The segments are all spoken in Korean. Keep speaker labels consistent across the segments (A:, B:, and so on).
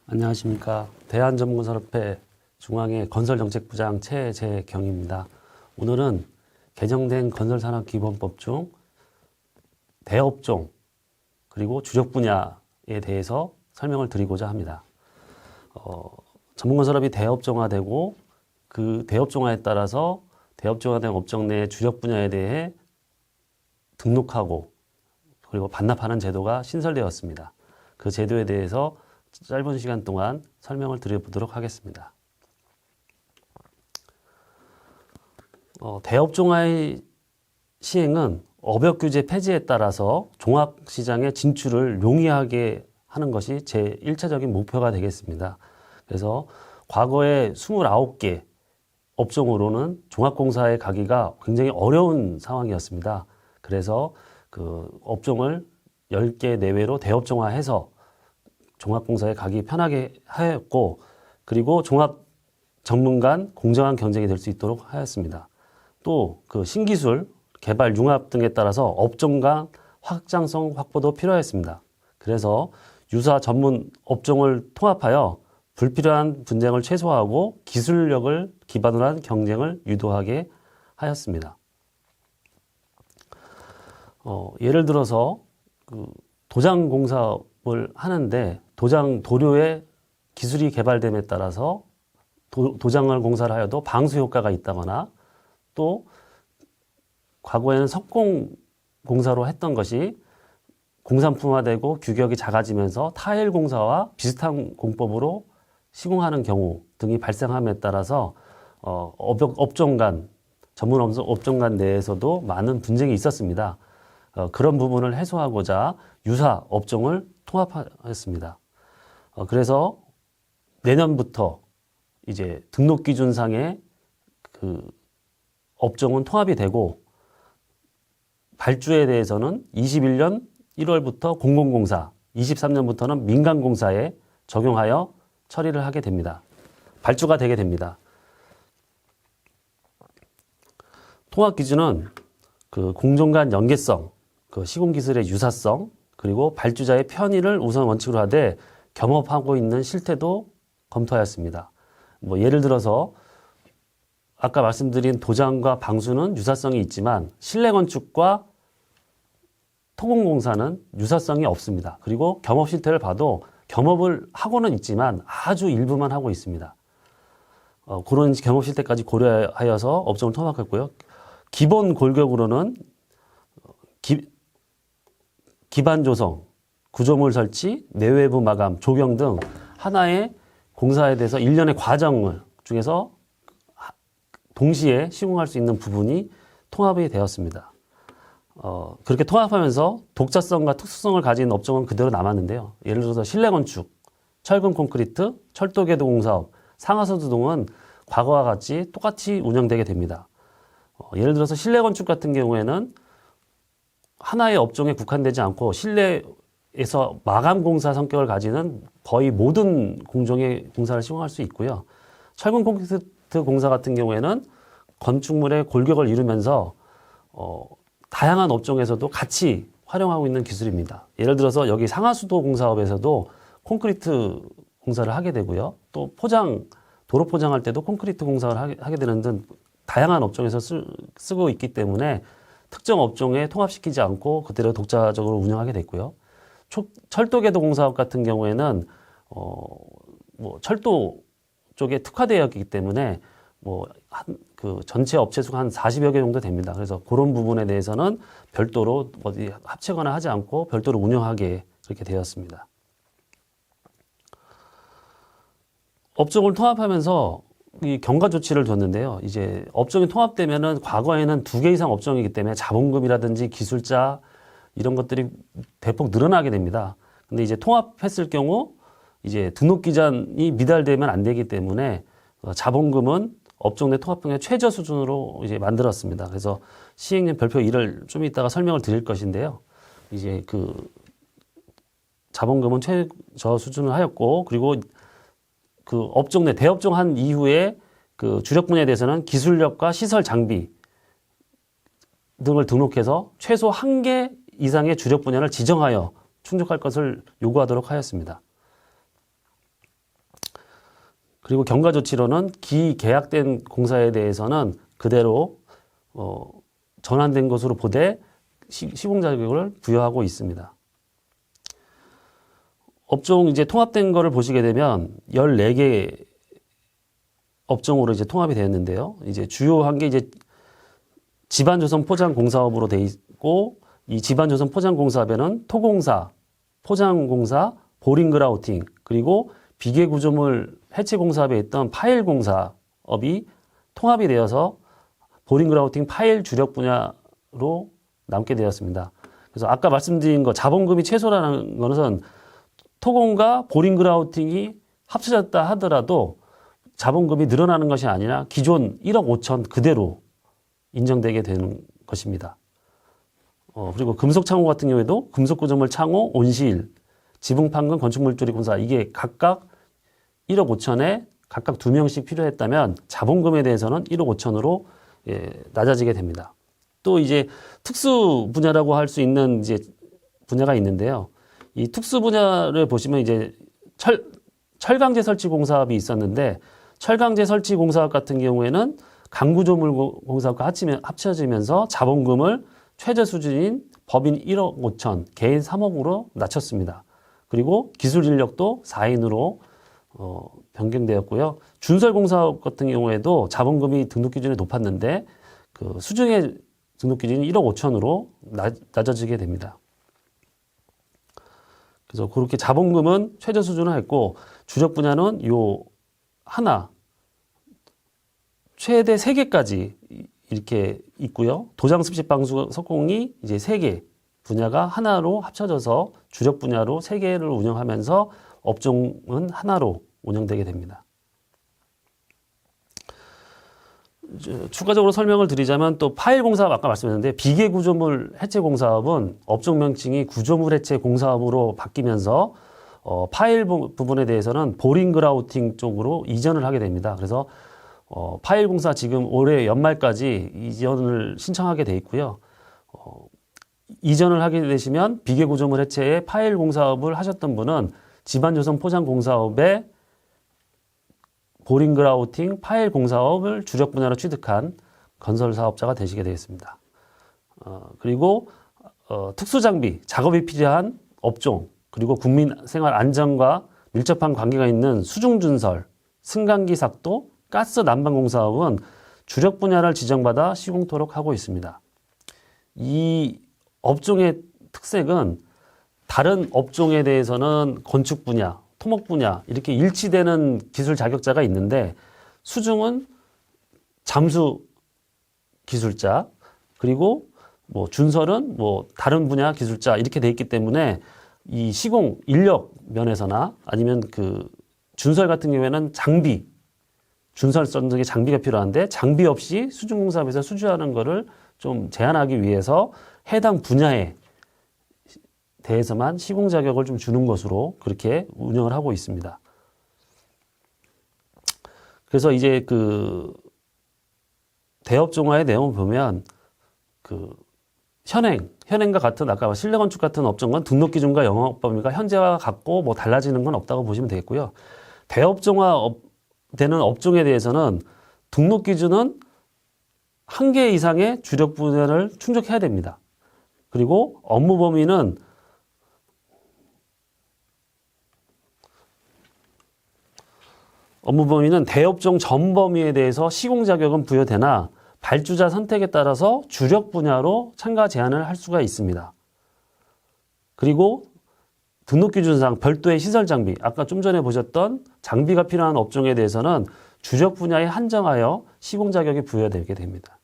A: 안녕하십니까. 대한전문건설협회 중앙회 건설정책부장 최재경입니다. 오늘은 개정된 건설산업기본법 중 대업종 그리고 주력 분야에 대해서 설명을 드리고자 합니다. 전문건설업이 대업종화되고 그 대업종화에 따라서 대업종화된 업종 내 주력 분야에 대해 등록하고 그리고 반납하는 제도가 신설되었습니다. 그 제도에 대해서 짧은 시간 동안 설명을 드려보도록 하겠습니다. 대업종화의 시행은 업역규제 폐지에 따라서 종합시장의 진출을 용이하게 하는 것이 제1차적인 목표가 되겠습니다. 그래서 과거에 29개 업종으로는 종합공사에 가기가 굉장히 어려운 상황이었습니다. 그래서 그 업종을 10개 내외로 대업종화해서 종합공사에 가기 편하게 하였고, 그리고 종합 전문 간 공정한 경쟁이 될 수 있도록 하였습니다. 또 그 신기술, 개발, 융합 등에 따라서 업종 간 확장성 확보도 필요했습니다. 그래서 유사 전문 업종을 통합하여 불필요한 분쟁을 최소화하고 기술력을 기반으로 한 경쟁을 유도하게 하였습니다. 예를 들어서 그 도장공사업을 하는데 도장 도료의 기술이 개발됨에 따라서 도장을 공사를 하여도 방수 효과가 있다거나, 또 과거에는 석공 공사로 했던 것이 공산품화되고 규격이 작아지면서 타일 공사와 비슷한 공법으로 시공하는 경우 등이 발생함에 따라서 업종 간, 전문 업종 간 내에서도 많은 분쟁이 있었습니다. 그런 부분을 해소하고자 유사 업종을 통합하였습니다. 그래서 내년부터 이제 등록기준상의 그 업종은 통합이 되고, 발주에 대해서는 21년 1월부터 공공공사, 23년부터는 민간공사에 적용하여 처리를 하게 됩니다. 발주가 되게 됩니다. 통합기준은 그 공정 간 연계성, 그 시공기술의 유사성, 그리고 발주자의 편의를 우선 원칙으로 하되 겸업하고 있는 실태도 검토하였습니다. 예를 들어서 아까 말씀드린 도장과 방수는 유사성이 있지만 실내건축과 토공공사는 유사성이 없습니다. 그리고 겸업 실태를 봐도 겸업을 하고는 있지만 아주 일부만 하고 있습니다. 그런 겸업 실태까지 고려하여서 업종을 통합했고요. 기본 골격으로는 기반 조성, 구조물 설치, 내외부 마감, 조경 등 하나의 공사에 대해서 일련의 과정을 중에서 동시에 시공할 수 있는 부분이 통합이 되었습니다. 그렇게 통합하면서 독자성과 특수성을 가진 업종은 그대로 남았는데요. 예를 들어서 실내건축, 철근 콘크리트, 철도궤도 공사업, 상하수도 등은 과거와 같이 똑같이 운영되게 됩니다. 예를 들어서 실내건축 같은 경우에는 하나의 업종에 국한되지 않고 실내에서 마감 공사 성격을 가지는 거의 모든 공종의 공사를 시공할 수 있고요. 철근 콘크리트 공사 같은 경우에는 건축물의 골격을 이루면서 다양한 업종에서도 같이 활용하고 있는 기술입니다. 예를 들어서 여기 상하수도 공사업에서도 콘크리트 공사를 하게 되고요. 또 도로 포장할 때도 콘크리트 공사를 하게 되는 등 다양한 업종에서 쓰고 있기 때문에 특정 업종에 통합시키지 않고 그대로 독자적으로 운영하게 됐고요. 철도궤도 공사업 같은 경우에는 철도 쪽에 특화되었기 때문에 그 전체 업체 수가 한 40여 개 정도 됩니다. 그래서 그런 부분에 대해서는 별도로 어디 합치거나 하지 않고 별도로 운영하게 그렇게 되었습니다. 업종을 통합하면서 이 경과 조치를 뒀는데요. 이제 업종이 통합되면은 과거에는 2개 이상 업종이기 때문에 자본금이라든지 기술자 이런 것들이 대폭 늘어나게 됩니다. 근데 이제 통합했을 경우 이제 등록 기간이 미달되면 안 되기 때문에 자본금은 업종 내 통합형의 최저 수준으로 이제 만들었습니다. 그래서 시행령 별표 1을 좀 이따가 설명을 드릴 것인데요. 이제 그 자본금은 최저 수준을 하였고, 그리고 그 업종 내 대업종 한 이후에 그 주력 분야에 대해서는 기술력과 시설 장비 등을 등록해서 최소 1개 이상의 주력 분야를 지정하여 충족할 것을 요구하도록 하였습니다. 그리고 경과조치로는 기계약된 공사에 대해서는 그대로 전환된 것으로 보되 시공 자격을 부여하고 있습니다. 업종 이제 통합된 거를 보시게 되면 14개 업종으로 이제 통합이 되었는데요. 이제 주요한 게 이제 집안조선 포장공사업으로 돼 있고, 이 집안조선 포장공사업에는 토공사, 포장공사, 보링그라우팅, 그리고 비계구조물 해체공사업에 있던 파일공사업이 통합이 되어서 보링그라우팅 파일 주력 분야로 남게 되었습니다. 그래서 아까 말씀드린 거 자본금이 최소라는 것은 토공과 보링그라우팅이 합쳐졌다 하더라도 자본금이 늘어나는 것이 아니라 기존 1억 5천 그대로 인정되게 되는 것입니다. 그리고 금속창호 같은 경우에도 금속구조물 창호, 온실, 지붕판금, 건축물조리 공사 이게 각각 1억 5천에 각각 2명씩 필요했다면 자본금에 대해서는 1억 5천으로 낮아지게 됩니다. 또 이제 특수 분야라고 할 수 있는 이제 분야가 있는데요. 이 특수 분야를 보시면 이제 철강제 설치 공사업이 있었는데 철강제 설치 공사업 같은 경우에는 강구조물 공사업과 합쳐지면서 자본금을 최저 수준인 법인 1억 5천, 개인 3억으로 낮췄습니다. 그리고 기술 인력도 4인으로 변경되었고요. 준설 공사업 같은 경우에도 자본금이 등록 기준이 높았는데 그 수중의 등록 기준이 1억 5천으로 낮아지게 됩니다. 그래서 그렇게 자본금은 최저 수준을 했고 주력 분야는 요 하나 최대 3개까지 이렇게 있고요. 도장 습식 방수 석공이 이제 3개 분야가 하나로 합쳐져서 주력 분야로 3개를 운영하면서 업종은 하나로 운영되게 됩니다. 추가적으로 설명을 드리자면 또 파일 공사업 아까 말씀드렸는데 비계 구조물 해체 공사업은 업종 명칭이 구조물 해체 공사업으로 바뀌면서 파일 부분에 대해서는 보링 그라우팅 쪽으로 이전을 하게 됩니다. 그래서 파일 공사 지금 올해 연말까지 이전을 신청하게 돼 있고요. 이전을 하게 되시면 비계 구조물 해체에 파일 공사업을 하셨던 분은 집안조선 포장 공사업에 보링 그라우팅 파일 공사업을 주력 분야로 취득한 건설 사업자가 되시게 되겠습니다. 그리고 특수장비, 작업이 필요한 업종, 그리고 국민 생활 안전과 밀접한 관계가 있는 수중준설, 승강기 삭도, 가스 난방 공사업은 주력 분야를 지정받아 시공토록 하고 있습니다. 이 업종의 특색은 다른 업종에 대해서는 건축 분야, 토목 분야 이렇게 일치되는 기술 자격자가 있는데 수중은 잠수 기술자 그리고 뭐 준설은 뭐 다른 분야 기술자 이렇게 돼 있기 때문에 이 시공 인력 면에서나 아니면 그 준설 같은 경우에는 장비 준설 등의 장비가 필요한데 장비 없이 수중공사업에서 수주하는 거를 좀 제한하기 위해서 해당 분야에 대해서만 시공 자격을 좀 주는 것으로 그렇게 운영을 하고 있습니다. 그래서 이제 그 대업종화의 내용을 보면 그 현행과 같은 아까 실내건축 같은 업종은 등록 기준과 영업 범위가 현재와 같고 뭐 달라지는 건 없다고 보시면 되겠고요. 대업종화 되는 업종에 대해서는 등록 기준은 1개 이상의 주력 분야를 충족해야 됩니다. 그리고 업무 범위는 대업종 전 범위에 대해서 시공 자격은 부여되나 발주자 선택에 따라서 주력 분야로 참가 제한을 할 수가 있습니다. 그리고 등록 기준상 별도의 시설 장비, 아까 좀 전에 보셨던 장비가 필요한 업종에 대해서는 주력 분야에 한정하여 시공 자격이 부여되게 됩니다.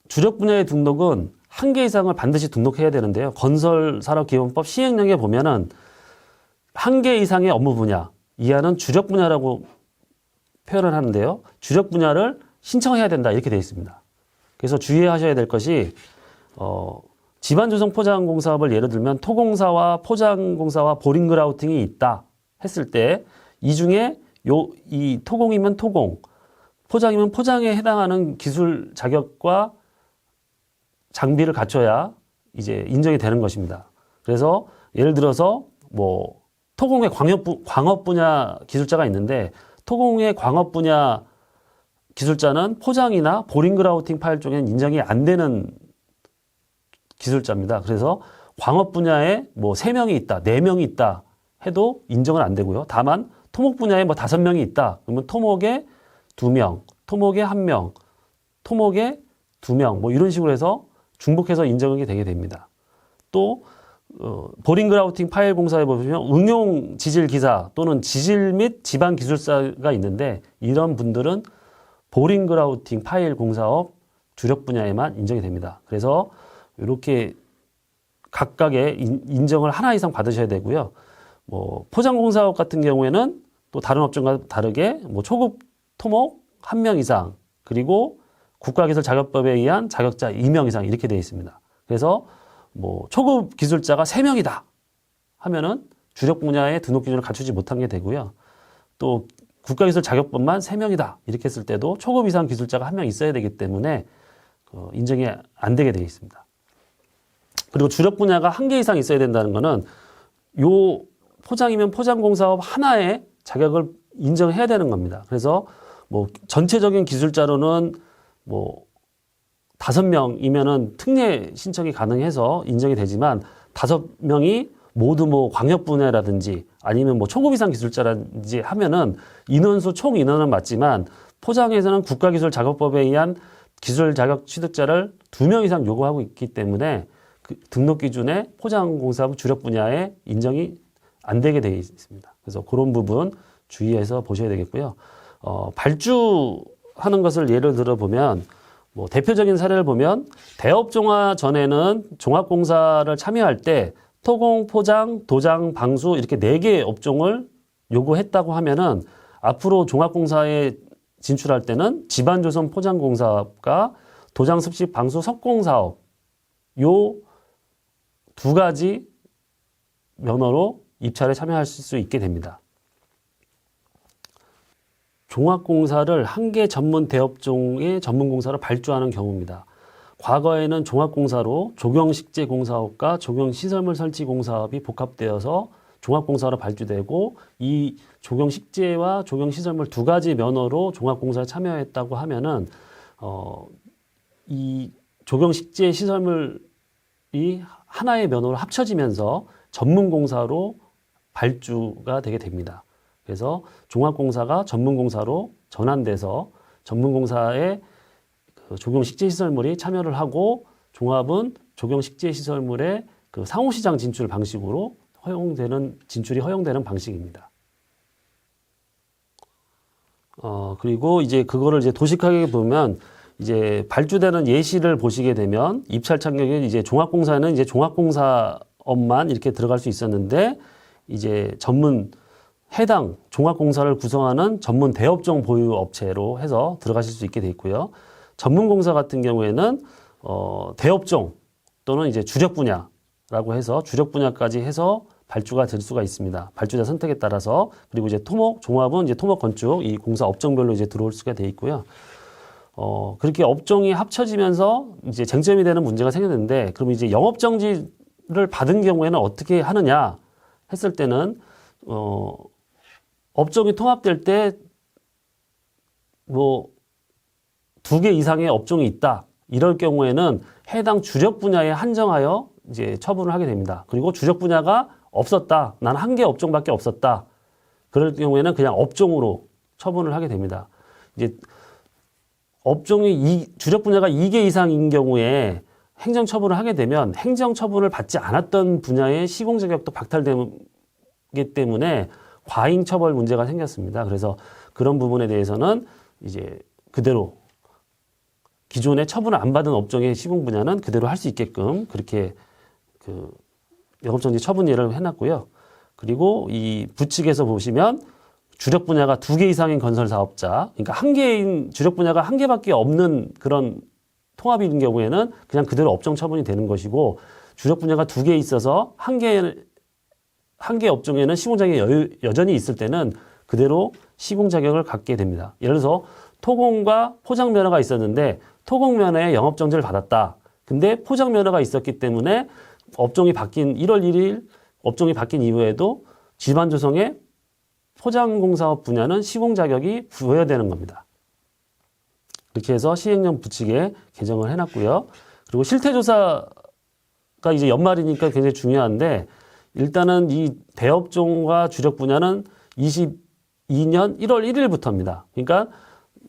A: 주력 분야의 등록은 1개 이상을 반드시 등록해야 되는데요. 건설산업기본법 시행령에 보면은 1개 이상의 업무 분야 이하는 주력 분야라고 표현을 하는데요. 주력 분야를 신청해야 된다 이렇게 되어 있습니다. 그래서 주의하셔야 될 것이 집안조성 포장공사업을 예를 들면 토공사와 포장공사와 보링그라우팅이 있다 했을 때 이 중에 이 토공이면 토공, 포장이면 포장에 해당하는 기술 자격과 장비를 갖춰야 이제 인정이 되는 것입니다. 그래서 예를 들어서 뭐 토공의 광업 분야 기술자가 있는데 토공의 광업 분야 기술자는 포장이나 보링그라우팅 파일 쪽에는 인정이 안 되는 기술자입니다. 그래서 광업 분야에 뭐 3명이 있다, 4명이 있다 해도 인정은 안 되고요. 다만 토목 분야에 뭐 5명이 있다. 그러면 토목에 2명, 토목에 1명, 토목에 2명 뭐 이런 식으로 해서 중복해서 인정이 되게 됩니다. 또 보링그라우팅 파일 공사에 보시면 응용 지질 기사 또는 지질 및 지방 기술사가 있는데 이런 분들은 보링그라우팅 파일 공사업 주력 분야에만 인정이 됩니다. 그래서 이렇게 각각의 인정을 하나 이상 받으셔야 되고요. 뭐 포장공사업 같은 경우에는 또 다른 업종과 다르게 뭐 초급 토목 1명 이상 그리고 국가기술 자격법에 의한 자격자 2명 이상 이렇게 되어 있습니다. 그래서 뭐 초급 기술자가 3명이다 하면은 주력 분야의 등록 기준을 갖추지 못한 게 되고요. 또 국가기술 자격법만 3명이다 이렇게 했을 때도 초급 이상 기술자가 1명 있어야 되기 때문에 인정이 안 되게 되어 있습니다. 그리고 주력 분야가 1개 이상 있어야 된다는 거는 요 포장이면 포장공사업 하나의 자격을 인정해야 되는 겁니다. 그래서 뭐 전체적인 기술자로는 뭐 5명이면은 특례 신청이 가능해서 인정이 되지만 5명이 모두 뭐 광역 분야라든지 아니면 뭐 초급 이상 기술자라든지 하면은 인원수 총 인원은 맞지만 포장에서는 국가기술 자격법에 의한 기술 자격 취득자를 2명 이상 요구하고 있기 때문에 그 등록 기준에 포장공사업 주력 분야에 인정이 안 되게 되어 있습니다. 그래서 그런 부분 주의해서 보셔야 되겠고요. 발주하는 것을 예를 들어 보면 뭐 대표적인 사례를 보면 대업종화 전에는 종합공사를 참여할 때 토공, 포장, 도장, 방수 이렇게 4개의 업종을 요구했다고 하면은 앞으로 종합공사에 진출할 때는 집안조선 포장공사업과 도장, 습식, 방수, 석공사업 요 2가지 면허로 입찰에 참여하실 수 있게 됩니다. 종합공사를 1개 전문 대업종의 전문공사로 발주하는 경우입니다. 과거에는 종합공사로 조경식재공사업과 조경시설물 설치공사업이 복합되어서 종합공사로 발주되고 이 조경식재와 조경시설물 2가지 면허로 종합공사에 참여했다고 하면은 이 조경식재 시설물이 하나의 면허로 합쳐지면서 전문공사로 발주가 되게 됩니다. 그래서 종합공사가 전문공사로 전환돼서 전문공사의 그 조경식재시설물이 참여를 하고 종합은 조경식재시설물의 그 상호시장 진출 방식으로 진출이 허용되는 방식입니다. 그리고 이제 그거를 이제 도식하게 보면 이제 발주되는 예시를 보시게 되면 입찰 참여에 이제 종합공사는 이제 종합공사업만 이렇게 들어갈 수 있었는데 이제 해당 종합공사를 구성하는 전문 대업종 보유 업체로 해서 들어가실 수 있게 돼 있고요. 전문공사 같은 경우에는 대업종 또는 이제 주력 분야라고 해서 주력 분야까지 해서 발주가 될 수가 있습니다. 발주자 선택에 따라서. 그리고 이제 토목, 종합은 이제 토목 건축 이 공사 업종별로 이제 들어올 수가 돼 있고요. 그렇게 업종이 합쳐지면서 이제 쟁점이 되는 문제가 생겼는데 그럼 이제 영업정지를 받은 경우에는 어떻게 하느냐 했을 때는 업종이 통합될 때 뭐 2개 이상의 업종이 있다. 이럴 경우에는 해당 주력 분야에 한정하여 이제 처분을 하게 됩니다. 그리고 주력 분야가 없었다. 난 1개 업종밖에 없었다. 그럴 경우에는 그냥 업종으로 처분을 하게 됩니다. 이제 주력 분야가 2개 이상인 경우에 행정처분을 하게 되면 행정처분을 받지 않았던 분야의 시공 자격도 박탈되기 때문에 과잉 처벌 문제가 생겼습니다. 그래서 그런 부분에 대해서는 이제 그대로 기존에 처분을 안 받은 업종의 시공 분야는 그대로 할 수 있게끔 그렇게 그 영업정지 처분 예를 해놨고요. 그리고 이 부칙에서 보시면 주력 분야가 2개 이상인 건설 사업자, 그러니까 1개인 주력 분야가 1개밖에 없는 그런 통합인 경우에는 그냥 그대로 업종 처분이 되는 것이고 주력 분야가 2개 있어서 1개 업종에는 시공 자격이 여전히 있을 때는 그대로 시공 자격을 갖게 됩니다. 예를 들어서 토공과 포장 면허가 있었는데 토공 면허에 영업 정지를 받았다. 근데 포장 면허가 있었기 때문에 업종이 바뀐 1월 1일 업종이 바뀐 이후에도 지반 조성의 포장공사업 분야는 시공 자격이 부여되는 겁니다. 이렇게 해서 시행령 부칙에 개정을 해놨고요. 그리고 실태조사가 이제 연말이니까 굉장히 중요한데, 일단은 이 대업종과 주력 분야는 22년 1월 1일부터입니다. 그러니까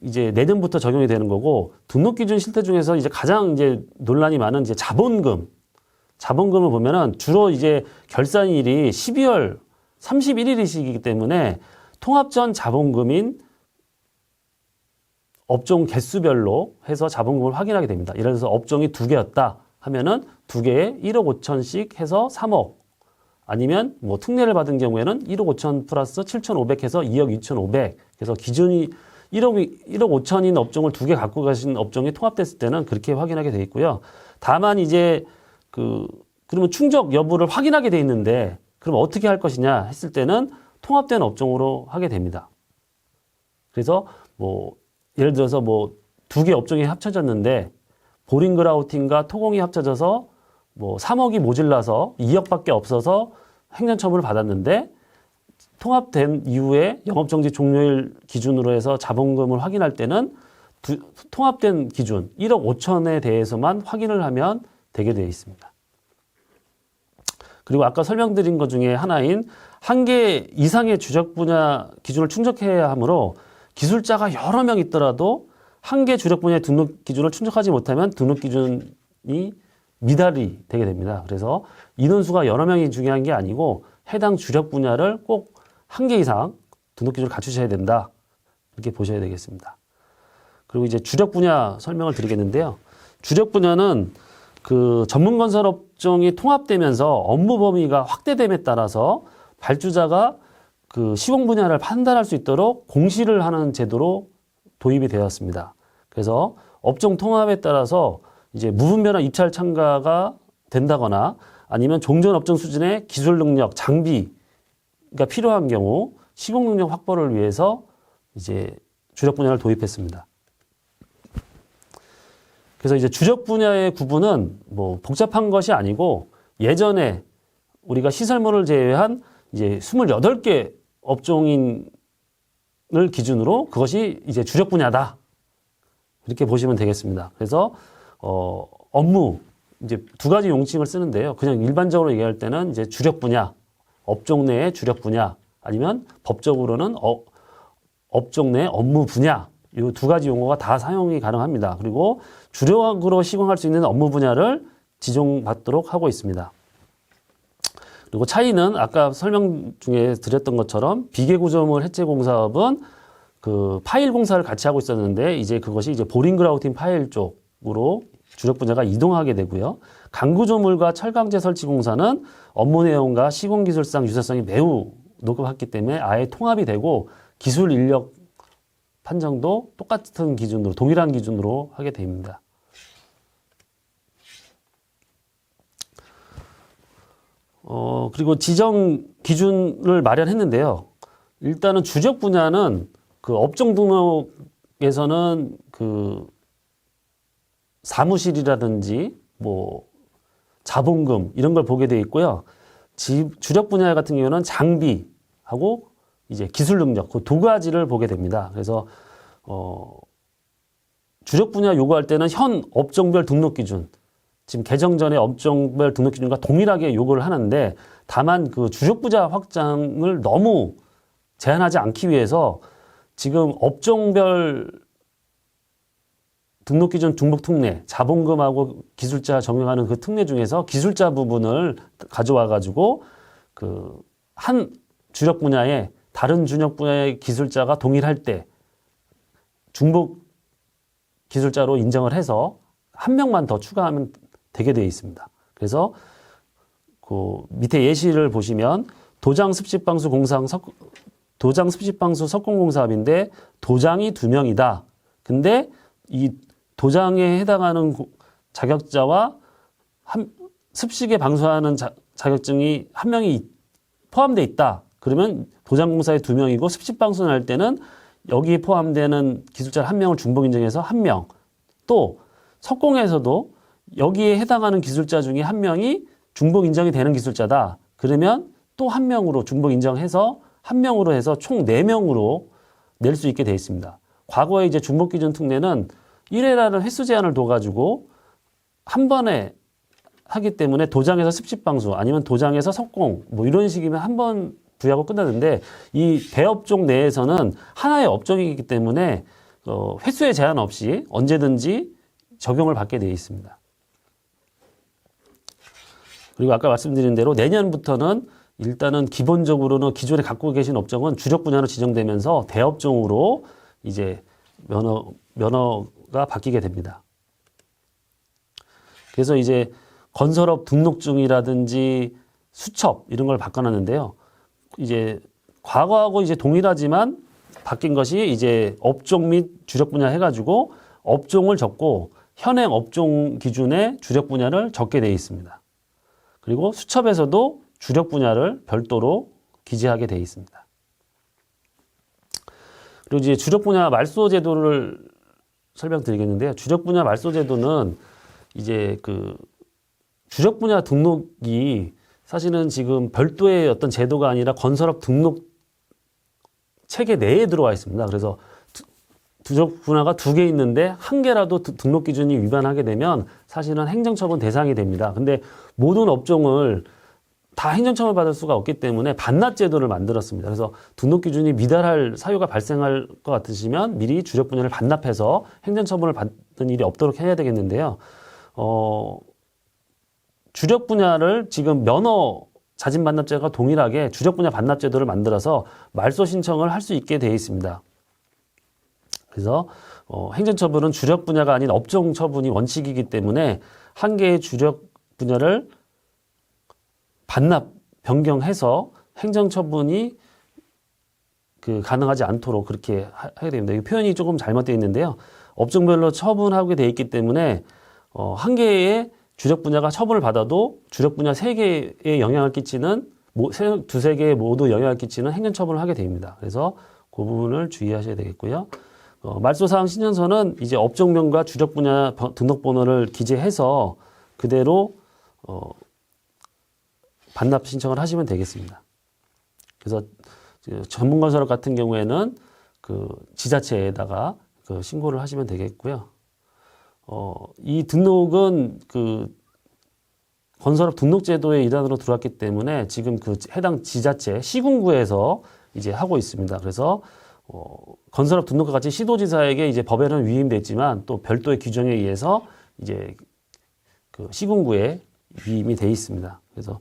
A: 이제 내년부터 적용이 되는 거고, 등록기준 실태 중에서 이제 가장 이제 논란이 많은 이제 자본금을 보면은 주로 이제 결산일이 12월 31일이시기 때문에 통합전 자본금인 업종 개수별로 해서 자본금을 확인하게 됩니다. 예를 들어서 업종이 2개였다 하면은 2개에 1억 5천씩 해서 3억, 아니면 뭐 특례를 받은 경우에는 1억 5천 플러스 7,500 해서 2억 2,500. 그래서 기준이 1억 5천인 업종을 2개 갖고 가신 업종이 통합됐을 때는 그렇게 확인하게 돼 있고요. 다만 이제 그러면 충족 여부를 확인하게 돼 있는데, 그럼 어떻게 할 것이냐 했을 때는 통합된 업종으로 하게 됩니다. 그래서 뭐 예를 들어서 뭐 2개 업종이 합쳐졌는데 보링그라우팅과 토공이 합쳐져서 뭐 3억이 모질라서 2억밖에 없어서 행정처분을 받았는데, 통합된 이후에 영업정지 종료일 기준으로 해서 자본금을 확인할 때는 통합된 기준 1억 5천에 대해서만 확인을 하면 되게 되어 있습니다. 그리고 아까 설명드린 것 중에 하나인 1개 이상의 주력 분야 기준을 충족해야 하므로, 기술자가 여러 명 있더라도 1개 주력 분야의 등록 기준을 충족하지 못하면 등록 기준이 미달이 되게 됩니다. 그래서 인원수가 여러 명이 중요한 게 아니고 해당 주력 분야를 꼭 1개 이상 등록 기준을 갖추셔야 된다, 이렇게 보셔야 되겠습니다. 그리고 이제 주력 분야 설명을 드리겠는데요. 주력 분야는 그 전문 건설 업종이 통합되면서 업무 범위가 확대됨에 따라서 발주자가 그 시공 분야를 판단할 수 있도록 공시를 하는 제도로 도입이 되었습니다. 그래서 업종 통합에 따라서 이제 무분별한 입찰 참가가 된다거나, 아니면 종전 업종 수준의 기술 능력, 장비가 필요한 경우 시공 능력 확보를 위해서 이제 주력 분야를 도입했습니다. 그래서 이제 주력 분야의 구분은 뭐 복잡한 것이 아니고, 예전에 우리가 시설물을 제외한 이제 28개 업종인을 기준으로 그것이 이제 주력 분야다, 이렇게 보시면 되겠습니다. 그래서 업무 이제 2가지 용칭을 쓰는데요. 그냥 일반적으로 얘기할 때는 이제 주력 분야, 업종 내의 주력 분야, 아니면 법적으로는 업종 내 업무 분야, 이 2가지 용어가 다 사용이 가능합니다. 그리고 주력으로 시공할 수 있는 업무 분야를 지정받도록 하고 있습니다. 그리고 차이는 아까 설명 중에 드렸던 것처럼 비계구조물 해체공사업은 그 파일 공사를 같이 하고 있었는데, 이제 그것이 이제 보링그라우팅 파일 쪽으로 주력 분야가 이동하게 되고요. 강구조물과 철강제 설치 공사는 업무 내용과 시공 기술상 유사성이 매우 높았기 때문에 아예 통합이 되고, 기술 인력 판정도 똑같은 기준으로, 동일한 기준으로 하게 됩니다. 그리고 지정 기준을 마련했는데요. 일단은 주력 분야는 그 업종 등록에서는 그 사무실이라든지 뭐 자본금 이런 걸 보게 돼 있고요. 주력 분야 같은 경우는 장비하고 이제 기술 능력, 그 2가지를 보게 됩니다. 그래서 주력 분야 요구할 때는 현 업종별 등록 기준, 지금 개정 전에 업종별 등록 기준과 동일하게 요구를 하는데, 다만 그 주력 분야 확장을 너무 제한하지 않기 위해서 지금 업종별 등록 기준 중복 특례, 자본금하고 기술자 적용하는 그 특례 중에서 기술자 부분을 가져와 가지고 그 한 주력 분야에 다른 주력 분야의 기술자가 동일할 때 중복 기술자로 인정을 해서 1명만 더 추가하면 되게 되어 있습니다. 그래서 그 밑에 예시를 보시면 도장 습식방수 석공공사업인데 도장이 2명이다. 근데 이 도장에 해당하는 자격자와 습식에 방수하는 자격증이 1명이 포함되어 있다. 그러면 도장공사에 2명이고 습식방수를 할 때는 여기에 포함되는 기술자 1명을 중복 인정해서 1명. 또 석공에서도 여기에 해당하는 기술자 중에 1명이 중복 인정이 되는 기술자다. 그러면 또 한 명으로 중복 인정해서 한 명으로 해서 총 4명으로 낼 수 있게 돼 있습니다. 과거에 이제 중복 기준 특례는 1회라는 횟수 제한을 둬가지고 한 번에 하기 때문에 도장에서 습식방수 아니면 도장에서 석공 뭐 이런 식이면 한 번 부여하고 끝나는데 이 대업종 내에서는 하나의 업종이기 때문에 횟수의 제한 없이 언제든지 적용을 받게 되어 있습니다. 그리고 아까 말씀드린 대로 내년부터는 일단은 기본적으로는 기존에 갖고 계신 업종은 주력 분야로 지정되면서 대업종으로 이제 면허가 바뀌게 됩니다. 그래서 이제 건설업 등록증이라든지 수첩 이런 걸 바꿔놨는데요. 이제 과거하고 이제 동일하지만 바뀐 것이 이제 업종 및 주력 분야 해가지고 업종을 적고 현행 업종 기준의 주력 분야를 적게 되어 있습니다. 그리고 수첩에서도 주력 분야를 별도로 기재하게 되어 있습니다. 그리고 이제 주력 분야 말소 제도를 설명드리겠는데요. 주력 분야 말소 제도는 이제 그 주력 분야 등록이 사실은 지금 별도의 어떤 제도가 아니라 건설업 등록 체계 내에 들어와 있습니다. 그래서 주력 분야가 2개 있는데 1개라도 등록 기준이 위반하게 되면 사실은 행정처분 대상이 됩니다. 근데 모든 업종을 다 행정처분을 받을 수가 없기 때문에 반납 제도를 만들었습니다. 그래서 등록 기준이 미달할 사유가 발생할 것 같으시면 미리 주력 분야를 반납해서 행정처분을 받는 일이 없도록 해야 되겠는데요. 주력 분야를 지금 면허 자진 반납제가 동일하게 주력 분야 반납 제도를 만들어서 말소 신청을 할 수 있게 되어 있습니다. 그래서 행정처분은 주력 분야가 아닌 업종 처분이 원칙이기 때문에 한 개의 주력 분야를 반납 변경해서 행정처분이 가능하지 않도록 그렇게 하게 됩니다. 이 표현이 조금 잘못되어 있는데요. 업종별로 처분하게 되어 있기 때문에 한 개의 주력 분야가 처분을 받아도 주력 분야 3개에 영향을 끼치는 두세 개 모두 영향을 끼치는 행정처분을 하게 됩니다. 그래서 그 부분을 주의하셔야 되겠고요. 말소사항 신청서는 이제 업종명과 주력 분야 등록번호를 기재해서 그대로 반납 신청을 하시면 되겠습니다. 그래서 전문건설업 같은 경우에는 그 지자체에다가 그 신고를 하시면 되겠고요. 이 등록은 그 건설업 등록제도의 일환으로 들어왔기 때문에 지금 그 해당 지자체 시군구에서 이제 하고 있습니다. 그래서 건설업 등록과 같이 시도지사에게 이제 법에는 위임됐지만 또 별도의 규정에 의해서 이제 그 시군구에 위임이 돼 있습니다. 그래서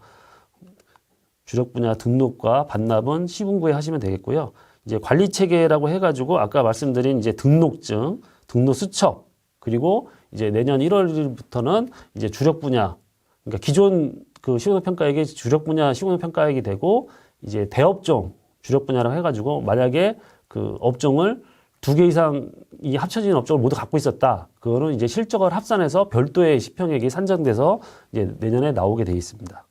A: 주력 분야 등록과 반납은 시군구에 하시면 되겠고요. 이제 관리 체계라고 해가지고 아까 말씀드린 이제 등록증, 등록 수첩 그리고 이제 내년 1월부터는 이제 주력 분야, 그러니까 기존 그 시공업 평가액이 주력 분야 시공업 평가액이 되고 이제 대업종 주력 분야라고 해가지고 만약에 그 업종을 2개 이상이 합쳐진 업종을 모두 갖고 있었다. 그거는 이제 실적을 합산해서 별도의 시평액이 산정돼서 이제 내년에 나오게 돼 있습니다.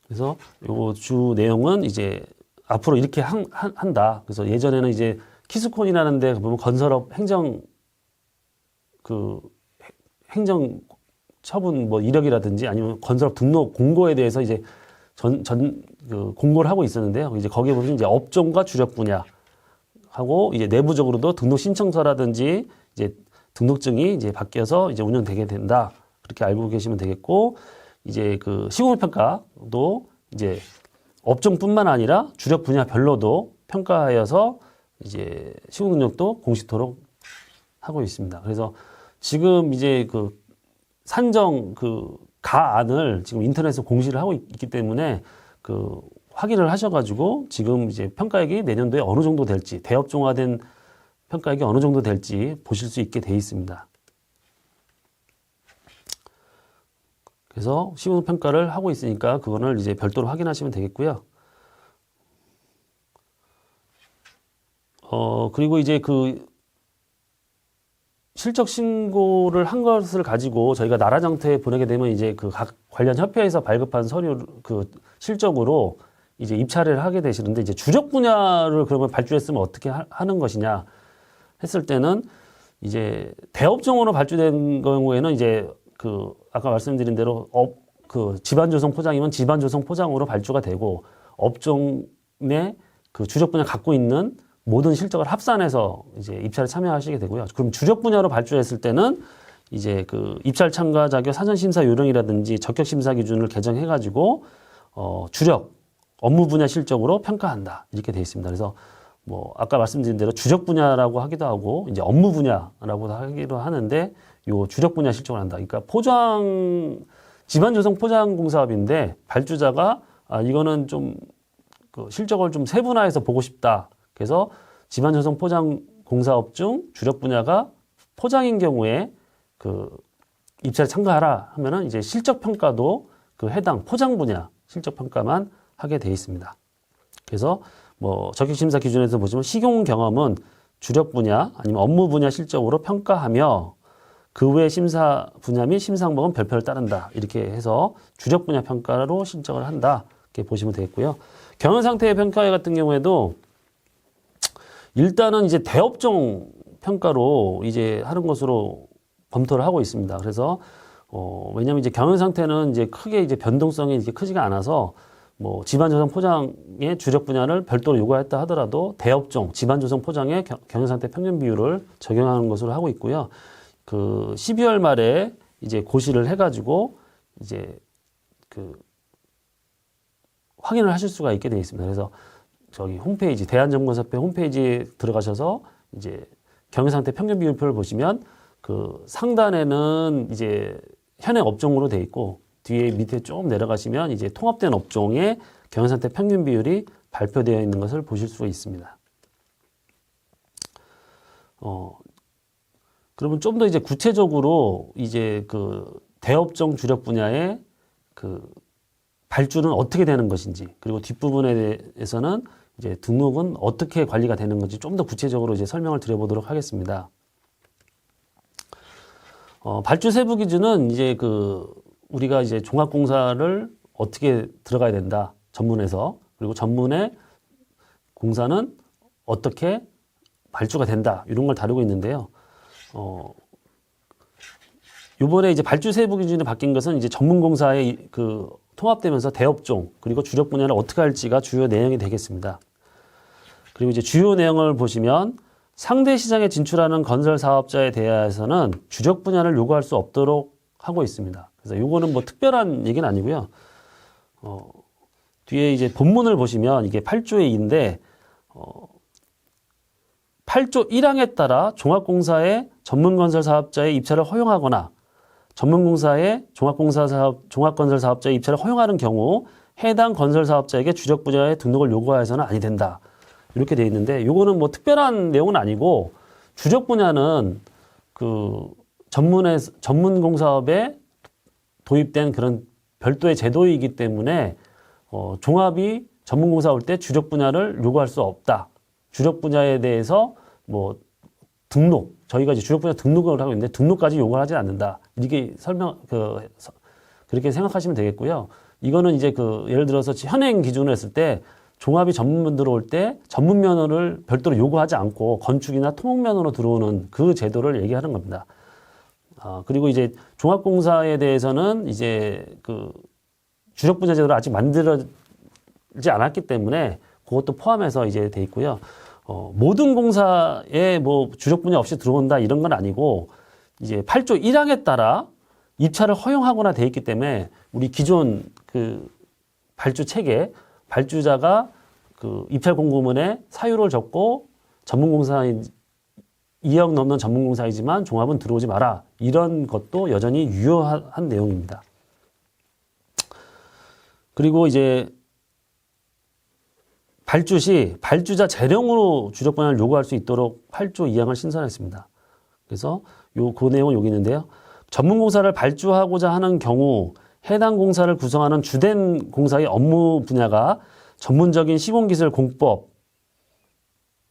A: 그래서 요 주 내용은 이제 앞으로 이렇게 한다. 그래서 예전에는 이제 키스콘이라는 데 보면 건설업 행정 처분 뭐 이력이라든지 아니면 건설업 등록 공고에 대해서 이제 그 공고를 하고 있었는데요. 이제 거기에 보면 이제 업종과 주력 분야 하고 이제 내부적으로도 등록 신청서라든지 이제 등록증이 이제 바뀌어서 이제 운영되게 된다. 그렇게 알고 계시면 되겠고, 이제 그 시공업 평가도 이제 업종뿐만 아니라 주력 분야별로도 평가하여서 이제 시공 능력도 공시토록 하고 있습니다. 그래서 지금 이제 그 산정 그 가안을 지금 인터넷에서 공시를 하고 있기 때문에 그 확인을 하셔가지고 지금 이제 평가액이 내년도에 어느 정도 될지 대업종화된 평가액이 어느 정도 될지 보실 수 있게 돼 있습니다. 그래서 시공 평가를 하고 있으니까 그거를 이제 별도로 확인하시면 되겠고요. 그리고 이제 그 실적 신고를 한 것을 가지고 저희가 나라정태에 보내게 되면 이제 그 각 관련 협회에서 발급한 서류 그 실적으로 이제 입찰을 하게 되시는데, 이제 주력 분야를 그러면 발주했으면 어떻게 하는 것이냐 했을 때는 이제 대업종으로 발주된 경우에는 이제 그 아까 말씀드린 대로 그 집안조성 포장이면 집안조성 포장으로 발주가 되고 업종의 그 주력 분야 갖고 있는 모든 실적을 합산해서 이제 입찰에 참여하시게 되고요. 그럼 주력 분야로 발주했을 때는 이제 그 입찰 참가 자격 사전 심사 요령이라든지 적격 심사 기준을 개정해가지고 주력 업무 분야 실적으로 평가한다 이렇게 되어 있습니다. 그래서 뭐 아까 말씀드린 대로 주력 분야라고 하기도 하고 이제 업무 분야라고도 하기도 하는데 요 주력 분야 실적을 한다. 그러니까 집안조성 포장공사업인데 발주자가 이거는 좀 그 실적을 좀 세분화해서 보고 싶다. 그래서 집안조성 포장공사업 중 주력 분야가 포장인 경우에 그 입찰에 참가하라 하면은 이제 실적 평가도 그 해당 포장 분야 실적 평가만 하게 돼 있습니다. 그래서 뭐 적격 심사 기준에서 보시면 식용 경험은 주력 분야 아니면 업무 분야 실적으로 평가하며 그 외 심사 분야 및 심사 항목은 별표를 따른다. 이렇게 해서 주력 분야 평가로 실적을 한다. 이렇게 보시면 되겠고요. 경영 상태의 평가 같은 경우에도 일단은 이제 대업종 평가로 이제 하는 것으로 검토를 하고 있습니다. 그래서 왜냐하면 이제 경영 상태는 이제 크게 이제 변동성이 이제 크지가 않아서 뭐 집안조성 포장의 주력 분야를 별도로 요구했다 하더라도 대업종 집안조성 포장의 경영 상태 평균 비율을 적용하는 것으로 하고 있고요. 그 12월 말에 이제 고시를 해가지고 이제 그 확인을 하실 수가 있게 되어 있습니다. 그래서 저기 홈페이지 대한정보사협회 홈페이지에 들어가셔서 이제 경영상태 평균 비율표를 보시면 그 상단에는 이제 현행 업종으로 되어 있고 뒤에 밑에 조금 내려가시면 이제 통합된 업종의 경영상태 평균 비율이 발표되어 있는 것을 보실 수가 있습니다. 그러면 좀 더 이제 구체적으로 이제 그 대업종 주력 분야의 그 발주는 어떻게 되는 것인지 그리고 뒷부분에 대해서는 이제 등록은 어떻게 관리가 되는 건지 좀 더 구체적으로 이제 설명을 드려보도록 하겠습니다. 발주 세부 기준은 이제 그 우리가 이제 종합공사를 어떻게 들어가야 된다 전문에서 그리고 전문의 공사는 어떻게 발주가 된다 이런 걸 다루고 있는데요. 요번에 이제 발주 세부 기준이 바뀐 것은 이제 전문공사의 그 통합되면서 대업종 그리고 주력 분야를 어떻게 할지가 주요 내용이 되겠습니다. 그리고 이제 주요 내용을 보시면 상대 시장에 진출하는 건설 사업자에 대해서는 주력 분야를 요구할 수 없도록 하고 있습니다. 그래서 요거는 뭐 특별한 얘기는 아니고요. 뒤에 이제 본문을 보시면 이게 8조의 2인데 8조 1항에 따라 종합공사의 전문건설 사업자의 입찰을 허용하거나 전문공사의 종합건설 사업자의 입찰을 허용하는 경우 해당 건설 사업자에게 주력 분야의 등록을 요구하여서는 아니 된다. 이렇게 되어 있는데 요거는 뭐 특별한 내용은 아니고 주력 분야는 그 전문공사업에 도입된 그런 별도의 제도이기 때문에 종합이 전문공사 올 때 주력 분야를 요구할 수 없다. 주력 분야에 대해서 뭐 등록 저희가 이제 주력 분야 등록을 하고 있는데 등록까지 요구를 하지 않는다. 이렇게 그렇게 생각하시면 되겠고요. 이거는 이제 그 예를 들어서 현행 기준으로 했을 때 종합이 전문 들어올 때 전문 면허를 별도로 요구하지 않고 건축이나 토목 면허로 들어오는 그 제도를 얘기하는 겁니다. 그리고 이제 종합공사에 대해서는 이제 그 주력 분야 제도를 아직 만들어지 않았기 때문에 그것도 포함해서 이제 돼 있고요. 모든 공사에 뭐 주력 분야 없이 들어온다 이런 건 아니고 이제 8조 1항에 따라 입찰을 허용하거나 돼 있기 때문에 우리 기존 그 발주 체계 발주자가 그 입찰 공고문에 사유를 적고 전문공사인 2억 넘는 전문공사이지만 종합은 들어오지 마라. 이런 것도 여전히 유효한 내용입니다. 그리고 이제 발주 시 발주자 재량으로 주력 분야를 요구할 수 있도록 8조 2항을 신설했습니다. 그래서 그 내용은 여기 있는데요. 전문공사를 발주하고자 하는 경우 해당 공사를 구성하는 주된 공사의 업무 분야가 전문적인 시공기술 공법,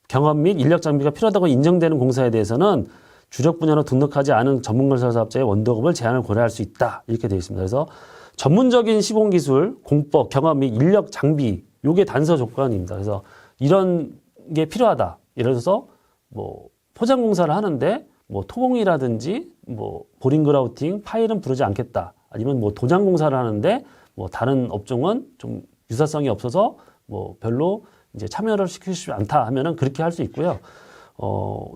A: 경험 및 인력 장비가 필요하다고 인정되는 공사에 대해서는 주력 분야로 등록하지 않은 전문건설 사업자의 원도급을 제한을 고려할 수 있다. 이렇게 되어 있습니다. 그래서 전문적인 시공기술, 공법, 경험 및 인력 장비 요게 단서 조건입니다. 그래서 이런 게 필요하다. 예를 들어서 뭐 포장공사를 하는데 뭐 토공이라든지 뭐 보링그라우팅, 파일은 부르지 않겠다. 아니면 뭐 도장 공사를 하는데 뭐 다른 업종은 좀 유사성이 없어서 뭐 별로 이제 참여를 시키고 싶지 않다 하면은 그렇게 할 수 있고요.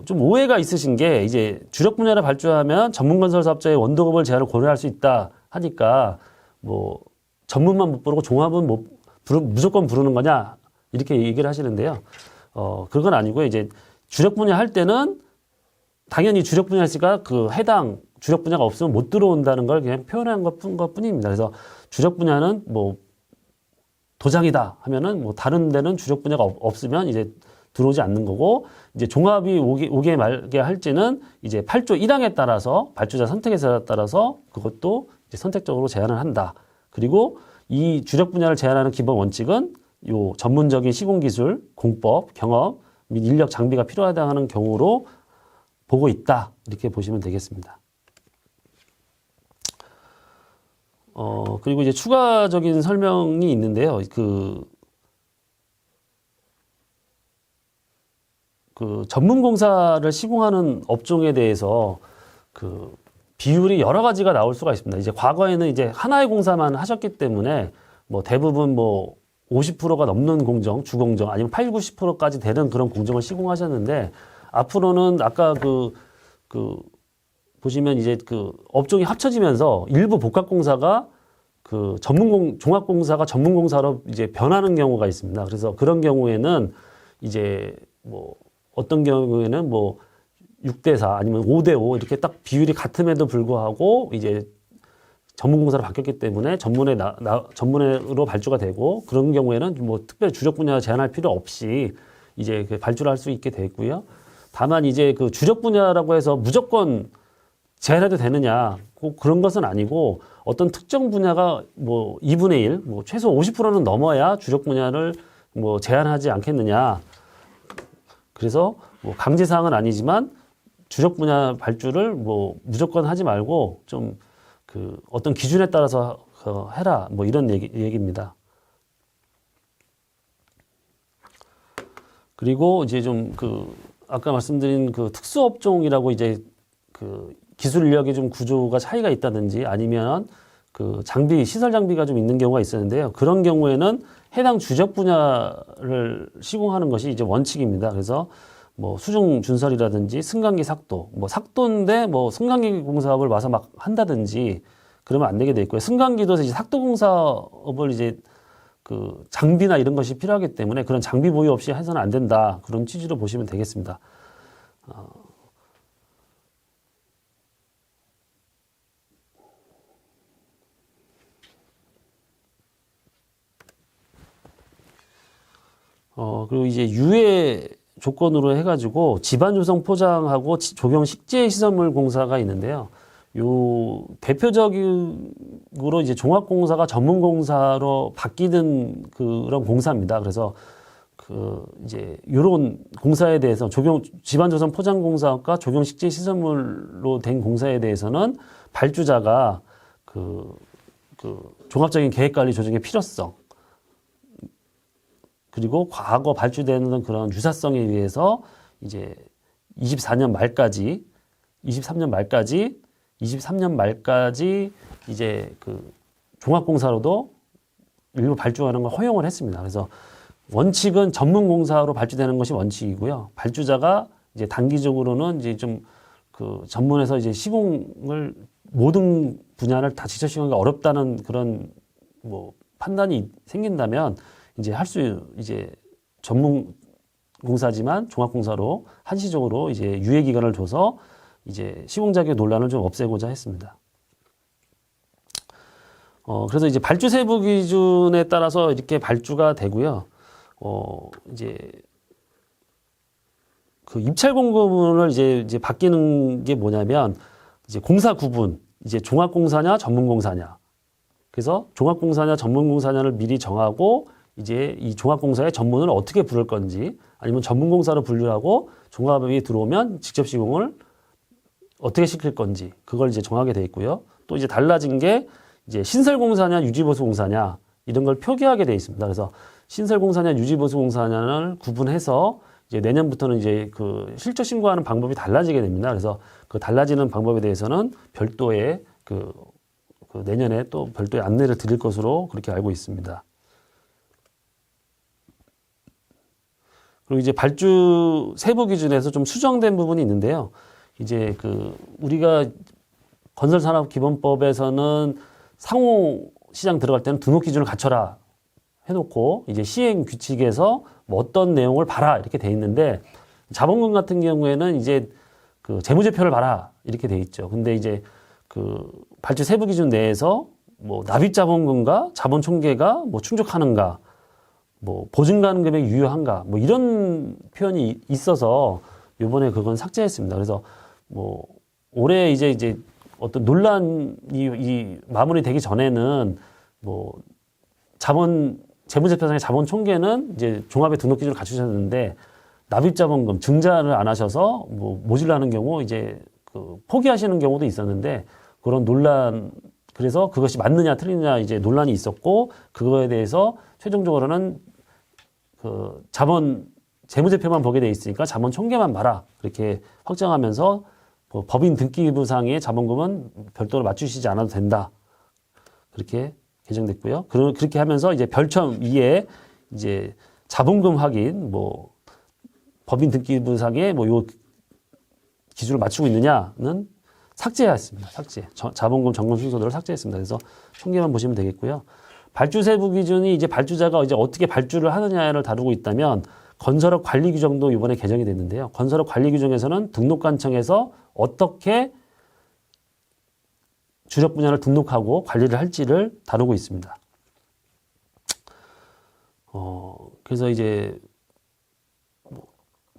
A: 좀 오해가 있으신 게 이제 주력 분야를 발주하면 전문 건설 사업자의 원도급을 제한을 고려할 수 있다 하니까 뭐 전문만 못 부르고 종합은 무조건 부르는 거냐 이렇게 얘기를 하시는데요. 그건 아니고요. 이제 주력 분야 할 때는 당연히 주력 분야였으니까 그 해당 주력 분야가 없으면 못 들어온다는 걸 그냥 표현한 것뿐입니다. 그래서 주력 분야는 뭐 도장이다 하면은 뭐 다른 데는 주력 분야가 없으면 이제 들어오지 않는 거고, 이제 종합이 오게 말게 할지는 이제 8조 1항에 따라서 발주자 선택에 따라서 그것도 이제 선택적으로 제한을 한다. 그리고 이 주력 분야를 제한하는 기본 원칙은 요 전문적인 시공 기술, 공법, 경험 및 인력 장비가 필요하다는 경우로 보고 있다. 이렇게 보시면 되겠습니다. 그리고 이제 추가적인 설명이 있는데요. 그 전문 공사를 시공하는 업종에 대해서 그 비율이 여러 가지가 나올 수가 있습니다. 이제 과거에는 이제 하나의 공사만 하셨기 때문에 뭐 대부분 뭐 50%가 넘는 공정, 주공정 아니면 80, 90%까지 되는 그런 공정을 시공하셨는데, 앞으로는 아까 보시면 이제 그 업종이 합쳐지면서 일부 복합공사가 그 종합공사가 전문공사로 이제 변하는 경우가 있습니다. 그래서 그런 경우에는 이제 뭐 어떤 경우에는 뭐 6대4 아니면 5대5 이렇게 딱 비율이 같음에도 불구하고 이제 전문공사로 바뀌었기 때문에 전문으로 발주가 되고, 그런 경우에는 뭐 특별히 주력 분야 제한할 필요 없이 이제 그 발주를 할 수 있게 돼 있고요. 다만 이제 그 주력 분야라고 해서 무조건 제한해도 되느냐, 꼭 그런 것은 아니고, 어떤 특정 분야가 뭐 2분의 1, 뭐 최소 50%는 넘어야 주력 분야를 뭐 제한하지 않겠느냐. 그래서 뭐 강제사항은 아니지만 주력 분야 발주를 뭐 무조건 하지 말고 좀 그 어떤 기준에 따라서 해라, 뭐 이런 얘기입니다. 그리고 이제 좀 아까 말씀드린 그 특수업종이라고 이제 그 기술 인력의 좀 구조가 차이가 있다든지 아니면 그 시설 장비가 좀 있는 경우가 있었는데요. 그런 경우에는 해당 주력 분야를 시공하는 것이 이제 원칙입니다. 그래서 뭐 수중 준설이라든지 승강기 삭도, 뭐 삭도인데 뭐 승강기 공사업을 와서 막 한다든지 그러면 안 되게 돼 있고요. 승강기도 이제 삭도 공사업을 이제 그 장비나 이런 것이 필요하기 때문에 그런 장비 보유 없이 해서는 안 된다. 그런 취지로 보시면 되겠습니다. 그리고 이제 유예 조건으로 해가지고 집안 조성 포장하고 조경 식재 시설물 공사가 있는데요. 요 대표적으로 이제 종합공사가 전문공사로 바뀌는 그런 공사입니다. 그래서 이제 요런 공사에 대해서 집안 조성 포장 공사과 조경 식재 시설물로 된 공사에 대해서는 발주자가 종합적인 계획관리 조정의 필요성, 그리고 과거 발주되는 그런 유사성에 의해서 이제 23년 말까지 이제 그 종합공사로도 일부 발주하는 걸 허용을 했습니다. 그래서 원칙은 전문공사로 발주되는 것이 원칙이고요. 발주자가 이제 단기적으로는 이제 좀 전문에서 이제 시공을 모든 분야를 다 직접 시공하기가 어렵다는 그런 뭐 판단이 생긴다면 이제 이제 전문 공사지만 종합공사로 한시적으로 이제 유예 기간을 줘서 이제 시공 자격 논란을 좀 없애고자 했습니다. 그래서 이제 발주 세부 기준에 따라서 이렇게 발주가 되고요. 이제 그 입찰 공고문을 이제 바뀌는 게 뭐냐면 이제 공사 구분, 이제 종합공사냐 전문공사냐. 그래서 종합공사냐 전문공사냐를 미리 정하고 이제 이 종합공사의 전문을 어떻게 부를 건지, 아니면 전문공사로 분류하고 종합이 들어오면 직접 시공을 어떻게 시킬 건지 그걸 이제 정하게 돼 있고요. 또 이제 달라진 게 이제 신설공사냐 유지보수공사냐 이런 걸 표기하게 돼 있습니다. 그래서 신설공사냐 유지보수공사냐를 구분해서 이제 내년부터는 이제 그 실적 신고하는 방법이 달라지게 됩니다. 그래서 그 달라지는 방법에 대해서는 별도의 그 그 내년에 또 별도의 안내를 드릴 것으로 그렇게 알고 있습니다. 그리고 이제 발주 세부 기준에서 좀 수정된 부분이 있는데요. 이제 그 우리가 건설산업기본법에서는 상호 시장 들어갈 때는 등록 기준을 갖춰라 해놓고 이제 시행 규칙에서 뭐 어떤 내용을 봐라 이렇게 돼 있는데 자본금 같은 경우에는 이제 그 재무제표를 봐라 이렇게 돼 있죠. 근데 이제 그 발주 세부 기준 내에서 뭐 납입 자본금과 자본 총계가 뭐 충족하는가, 뭐 보증 가능 금액이 유효한가, 뭐 이런 표현이 있어서 이번에 그건 삭제했습니다. 그래서 뭐 올해 이제 어떤 논란이 마무리되기 전에는 뭐 재무제표상의 자본 총계는 이제 종합의 등록 기준을 갖추셨는데 납입자본금 증자를 안 하셔서 뭐 모질라는 경우 이제 그 포기하시는 경우도 있었는데 그런 논란, 그래서 그것이 맞느냐 틀리느냐 이제 논란이 있었고 그거에 대해서 최종적으로는 그 재무제표만 보게 돼 있으니까 자본 총계만 봐라 그렇게 확정하면서 뭐 법인 등기부상의 자본금은 별도로 맞추시지 않아도 된다 그렇게 개정됐고요. 그렇게 하면서 이제 별첨 2에 이제 자본금 확인 뭐 법인 등기부상에 뭐 요 기준을 맞추고 있느냐는 삭제했습니다. 삭제. 자본금 점검 순서대로 삭제했습니다. 그래서 총계만 보시면 되겠고요. 발주 세부 기준이 이제 발주자가 이제 어떻게 발주를 하느냐를 다루고 있다면 건설업 관리 규정도 이번에 개정이 됐는데요. 건설업 관리 규정에서는 등록관청에서 어떻게 주력 분야를 등록하고 관리를 할지를 다루고 있습니다. 그래서 이제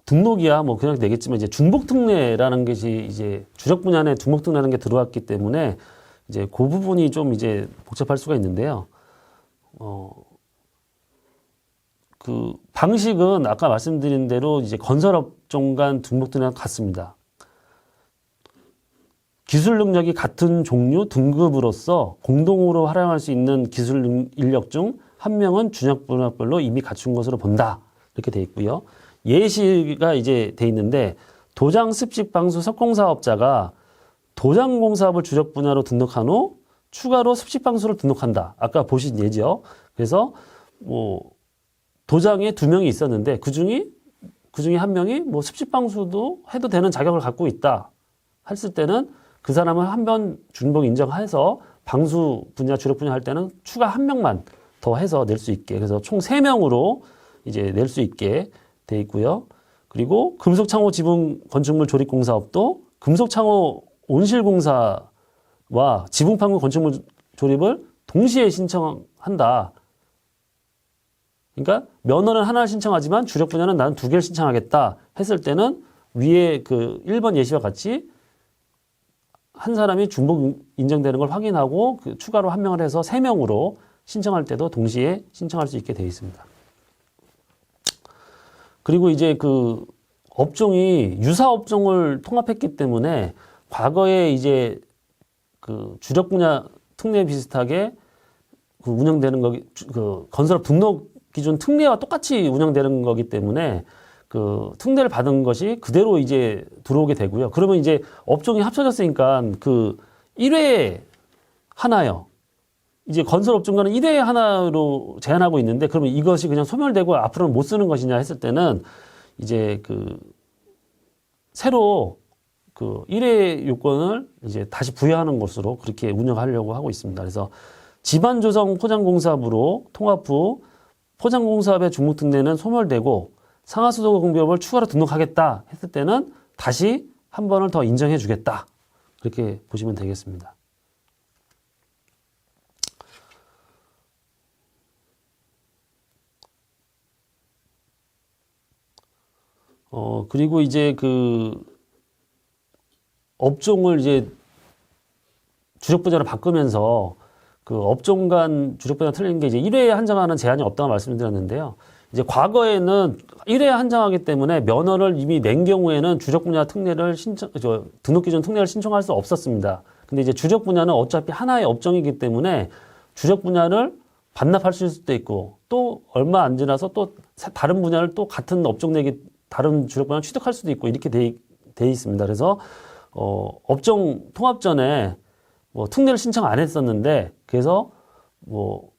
A: 등록이야 뭐 그냥 되겠지만 이제 중복특례라는 것이 이제 주력 분야 내 중복특례라는 게 들어왔기 때문에 이제 그 부분이 좀 이제 복잡할 수가 있는데요. 그 방식은 아까 말씀드린 대로 이제 건설업종 간 중복특례랑 같습니다. 기술 능력이 같은 종류 등급으로서 공동으로 활용할 수 있는 기술 인력 중 한 명은 준역 분야별로 이미 갖춘 것으로 본다. 이렇게 돼 있고요. 예시가 이제 돼 있는데 도장 습식 방수 석공사업자가 도장공사업을 주력 분야로 등록한 후 추가로 습식 방수를 등록한다. 아까 보신 예죠. 그래서 뭐 도장에 2명이 있었는데 그 중에 한 명이 뭐 습식 방수도 해도 되는 자격을 갖고 있다. 했을 때는 그 사람을 한 번 중복 인정해서 방수 분야, 주력 분야 할 때는 추가 1명만 더 해서 낼 수 있게. 그래서 총 3명으로 이제 낼 수 있게 돼 있고요. 그리고 금속창호 지붕 건축물 조립 공사업도 금속창호 온실공사와 지붕판구 건축물 조립을 동시에 신청한다. 그러니까 면허는 하나를 신청하지만 주력 분야는 나는 2개를 신청하겠다 했을 때는 위에 그 1번 예시와 같이 한 사람이 중복 인정되는 걸 확인하고 그 추가로 1명을 해서 3명으로 신청할 때도 동시에 신청할 수 있게 되어 있습니다. 그리고 이제 그 업종이 유사업종을 통합했기 때문에 과거에 이제 그 주력 분야 특례 비슷하게 그 운영되는 거기, 그 건설업 등록 기준 특례와 똑같이 운영되는 거기 때문에 그 특례를 받은 것이 그대로 이제 들어오게 되고요. 그러면 이제 업종이 합쳐졌으니까 그 1회에 하나요. 이제 건설업종과는 1회에 하나로 제한하고 있는데 그러면 이것이 그냥 소멸되고 앞으로는 못 쓰는 것이냐 했을 때는 이제 그 새로 그 1회 요건을 이제 다시 부여하는 것으로 그렇게 운영하려고 하고 있습니다. 그래서 집안조성 포장공사업으로 통합 후 포장공사업의 중복특례는 소멸되고 상하수도공비업을 추가로 등록하겠다 했을 때는 다시 한 번을 더 인정해 주겠다. 그렇게 보시면 되겠습니다. 그리고 이제 그 업종을 이제 주력 분야로 바꾸면서 그 업종 간 주력 분야 틀린 게 이제 1회에 한정하는 제한이 없다고 말씀드렸는데요. 이제 과거에는 1회에 한정하기 때문에 면허를 이미 낸 경우에는 주력 분야 특례를 등록 기준 특례를 신청할 수 없었습니다. 근데 이제 주력 분야는 어차피 하나의 업종이기 때문에 주력 분야를 반납할 수도 있고 또 얼마 안 지나서 또 다른 분야를 또 같은 업종 내기 다른 주력 분야를 취득할 수도 있고 이렇게 돼 있습니다. 그래서 업종 통합 전에 뭐 특례를 신청 안 했었는데 그래서 뭐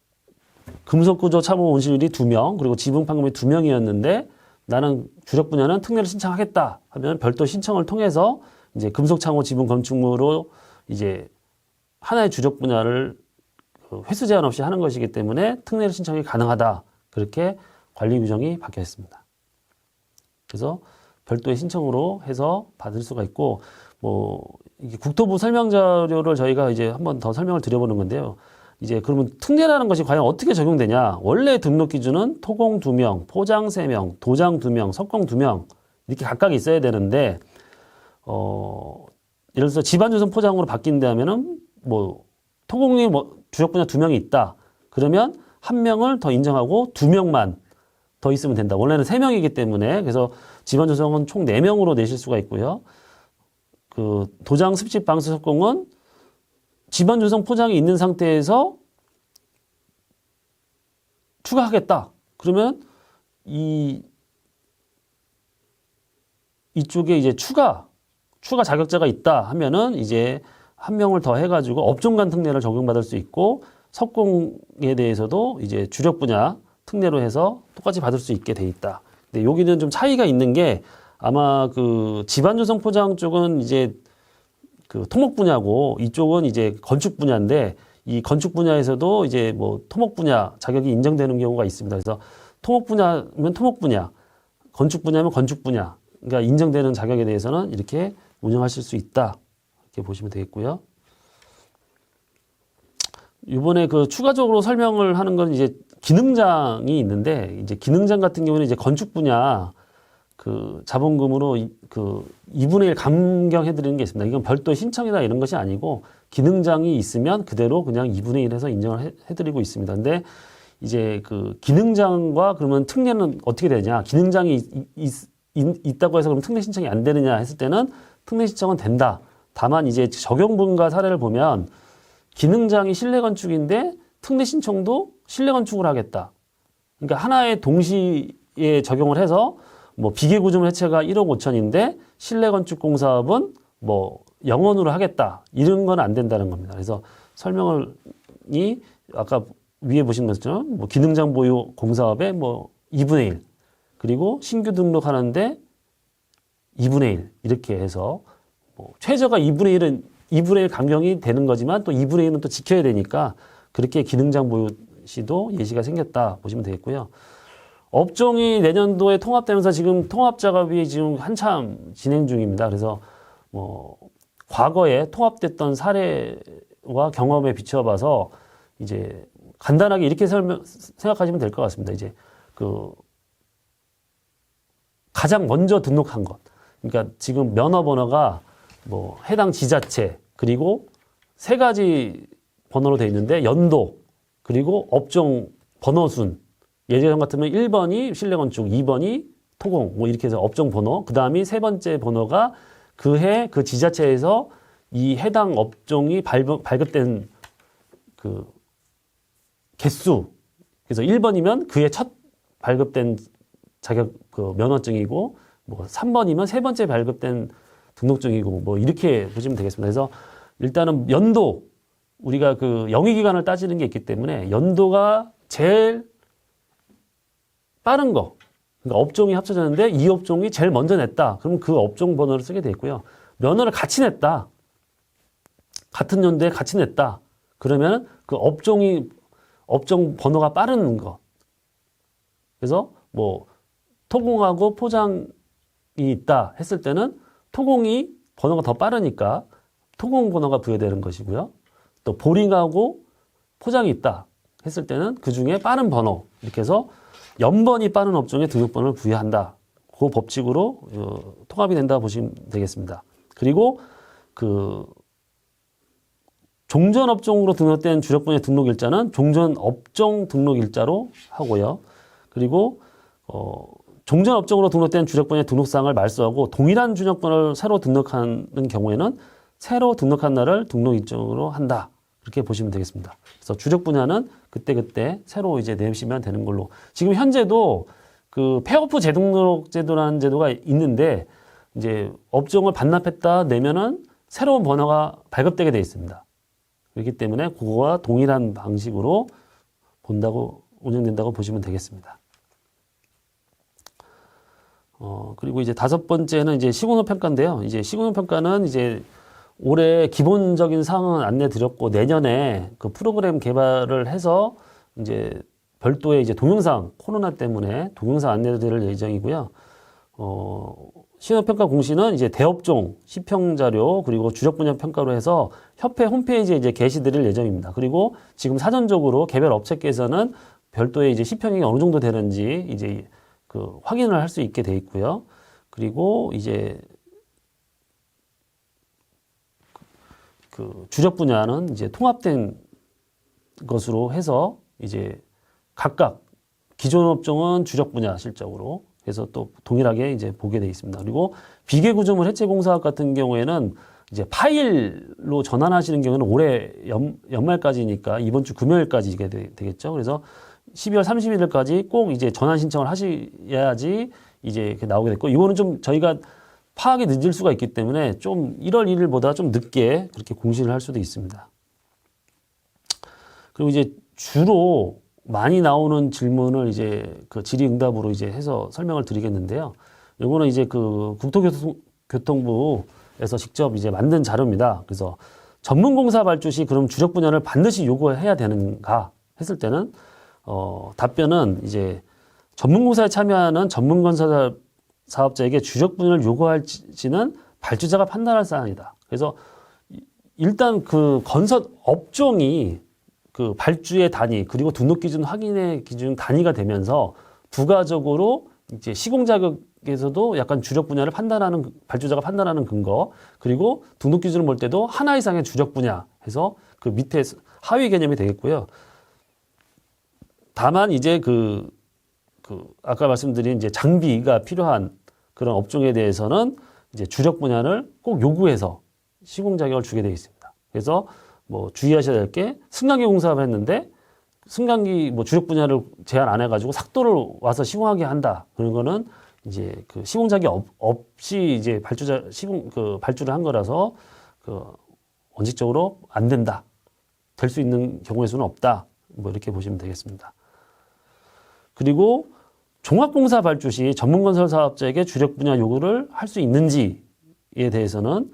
A: 금속구조 참호 온실이 2명 그리고 지분 판금이 2명이었는데 나는 주력 분야는 특례를 신청하겠다 하면 별도 신청을 통해서 이제 금속 창호 지분 건축물로 이제 하나의 주력 분야를 횟수 제한 없이 하는 것이기 때문에 특례를 신청이 가능하다. 그렇게 관리 규정이 바뀌어 있습니다. 그래서 별도의 신청으로 해서 받을 수가 있고, 뭐, 이게 국토부 설명 자료를 저희가 이제 한번 더 설명을 드려보는 건데요. 이제 그러면 특례라는 것이 과연 어떻게 적용되냐? 원래 등록 기준은 토공 2명, 포장 3명, 도장 2명, 석공 2명 이렇게 각각 있어야 되는데, 예를 들어서 집안조성 포장으로 바뀐다면은 뭐 토공이 뭐 주력 분야 2명이 있다. 그러면 1명을 더 인정하고 2명만 더 있으면 된다. 원래는 3명이기 때문에 그래서 집안조성은 총 4명으로 내실 수가 있고요. 그 도장, 습식, 방수, 석공은 집안조성 포장이 있는 상태에서 추가하겠다. 그러면 이쪽에 이제 추가 자격자가 있다 하면은 이제 1명을 더 해가지고 업종 간 특례를 적용받을 수 있고 석공에 대해서도 이제 주력 분야 특례로 해서 똑같이 받을 수 있게 돼 있다. 근데 여기는 좀 차이가 있는 게 아마 그 집안조성 포장 쪽은 이제 그 토목 분야고 이쪽은 이제 건축 분야인데 이 건축 분야에서도 이제 뭐 토목 분야 자격이 인정되는 경우가 있습니다. 그래서 토목 분야면 토목 분야, 건축 분야면 건축 분야, 그러니까 인정되는 자격에 대해서는 이렇게 운영하실 수 있다. 이렇게 보시면 되겠고요. 이번에 그 추가적으로 설명을 하는 건 이제 기능장이 있는데 이제 기능장 같은 경우는 이제 건축 분야 그 자본금으로 그 2분의 1 감경해 드리는 게 있습니다. 이건 별도 신청이나 이런 것이 아니고 기능장이 있으면 그대로 그냥 2분의 1 해서 인정을 해 드리고 있습니다. 근데 이제 그 기능장과 그러면 특례는 어떻게 되냐? 기능장이 있다고 해서 그럼 특례 신청이 안 되느냐 했을 때는 특례 신청은 된다. 다만 이제 적용분과 사례를 보면 기능장이 실내 건축인데 특례 신청도 실내 건축을 하겠다. 그러니까 하나의 동시에 적용을 해서 뭐 비계 구조물 해체가 1억 5천인데 실내 건축 공사업은 뭐 0원으로 하겠다. 이런 건 안 된다는 겁니다. 그래서 설명이 아까 위에 보신 것처럼 뭐 기능장 보유 공사업의 뭐 2분의 1 그리고 신규 등록하는데 2분의 1 이렇게 해서 뭐 최저가 2분의 1은 2분의 1 감경이 되는 거지만 또 2분의 1은 또 지켜야 되니까 그렇게 기능장 보유 시도 예시가 생겼다 보시면 되겠고요. 업종이 내년도에 통합되면서 지금 통합 작업이 지금 한참 진행 중입니다. 그래서 뭐 과거에 통합됐던 사례와 경험에 비춰봐서 이제 간단하게 이렇게 생각하시면 될 것 같습니다. 이제 그 가장 먼저 등록한 것. 그러니까 지금 면허 번호가 뭐 해당 지자체 그리고 3가지 번호로 되어 있는데 연도 그리고 업종 번호순 예전 같으면 1번이 실내건축, 2번이 토공 뭐 이렇게 해서 업종 번호 그 다음이 3번째 번호가 그 해 그 지자체에서 이 해당 업종이 발급된 그 개수 그래서 1번이면 그해 첫 발급된 자격 그 면허증이고 뭐 3번이면 3번째 발급된 등록증이고 뭐 이렇게 보시면 되겠습니다. 그래서 일단은 연도 우리가 그 영위기간을 따지는 게 있기 때문에 연도가 제일 빠른 거 그러니까 업종이 합쳐졌는데 이 업종이 제일 먼저 냈다. 그러면 그 업종 번호를 쓰게 돼 있고요. 면허를 같이 냈다. 같은 연도에 같이 냈다. 그러면 그 업종 번호가 빠른 거. 그래서 뭐 토공하고 포장이 있다 했을 때는 토공이 번호가 더 빠르니까 토공 번호가 부여되는 것이고요. 또 보링하고 포장이 있다 했을 때는 그 중에 빠른 번호 이렇게 해서 연번이 빠른 업종에 등록번호를 부여한다. 그 법칙으로 통합이 된다 보시면 되겠습니다. 그리고 그 종전업종으로 등록된 주력분야 등록일자는 종전업종 등록일자로 하고요. 그리고 종전업종으로 등록된 주력분야 등록사항을 말소하고 동일한 주력번호를 새로 등록하는 경우에는 새로 등록한 날을 등록일정으로 한다. 그렇게 보시면 되겠습니다. 그래서 주력 분야는 그때그때 새로 이제 내시면 되는 걸로. 지금 현재도 그 폐업후 재등록 제도라는 제도가 있는데 이제 업종을 반납했다 내면은 새로운 번호가 발급되게 돼 있습니다. 그렇기 때문에 그거와 동일한 방식으로 운영된다고 보시면 되겠습니다. 그리고 이제 다섯 번째는 이제 시공업 평가인데요. 이제 시공업 평가는 이제 올해 기본적인 사항은 안내 드렸고, 내년에 그 프로그램 개발을 해서 이제 별도의 이제 동영상, 코로나 때문에 동영상 안내를 드릴 예정이고요. 시공업평가 공시는 이제 대업종 시평 자료 그리고 주력 분야 평가로 해서 협회 홈페이지에 이제 게시드릴 예정입니다. 그리고 지금 사전적으로 개별 업체께서는 별도의 이제 시평이 어느 정도 되는지 이제 그 확인을 할 수 있게 돼 있고요. 그리고 이제 그 주력 분야는 이제 통합된 것으로 해서 이제 각각 기존 업종은 주력 분야 실적으로 해서 또 동일하게 이제 보게 돼 있습니다. 그리고 비계구조물 해체공사업 같은 경우에는 이제 파일로 전환하시는 경우는 올해 연말까지니까 이번 주 금요일까지 이게 되겠죠. 그래서 12월 31일까지 꼭 이제 전환 신청을 하셔야지 이제 나오게 됐고, 이거는 좀 저희가 파악이 늦을 수가 있기 때문에 좀 1월 1일보다 좀 늦게 그렇게 공시를 할 수도 있습니다. 그리고 이제 주로 많이 나오는 질문을 이제 그 질의응답으로 이제 해서 설명을 드리겠는데요. 이거는 이제 그 국토교통부에서 직접 이제 만든 자료입니다. 그래서 전문공사 발주 시 그럼 주력 분야를 반드시 요구해야 되는가 했을 때는 답변은 이제 전문공사에 참여하는 전문건설 사업자에게 주력 분야를 요구할지는 발주자가 판단할 사안이다. 그래서 일단 그 건설 업종이 그 발주의 단위 그리고 등록 기준 확인의 기준 단위가 되면서 부가적으로 이제 시공 자격에서도 약간 주력 분야를 판단하는 발주자가 판단하는 근거, 그리고 등록 기준을 볼 때도 하나 이상의 주력 분야 해서 그 밑에 하위 개념이 되겠고요. 다만 이제 그 아까 말씀드린 이제 장비가 필요한 그런 업종에 대해서는 이제 주력 분야를 꼭 요구해서 시공 자격을 주게 되어 있습니다. 그래서 뭐 주의하셔야 될 게, 승강기 공사를 했는데 승강기 뭐 주력 분야를 제한 안 해가지고 삭도를 와서 시공하게 한다. 그런 거는 이제 그 시공 자격 없이 이제 발주를 한 거라서 그 원칙적으로 안 된다. 될 수 있는 경우의 수는 없다. 뭐 이렇게 보시면 되겠습니다. 그리고 종합공사 발주 시 전문건설 사업자에게 주력 분야 요구를 할 수 있는지에 대해서는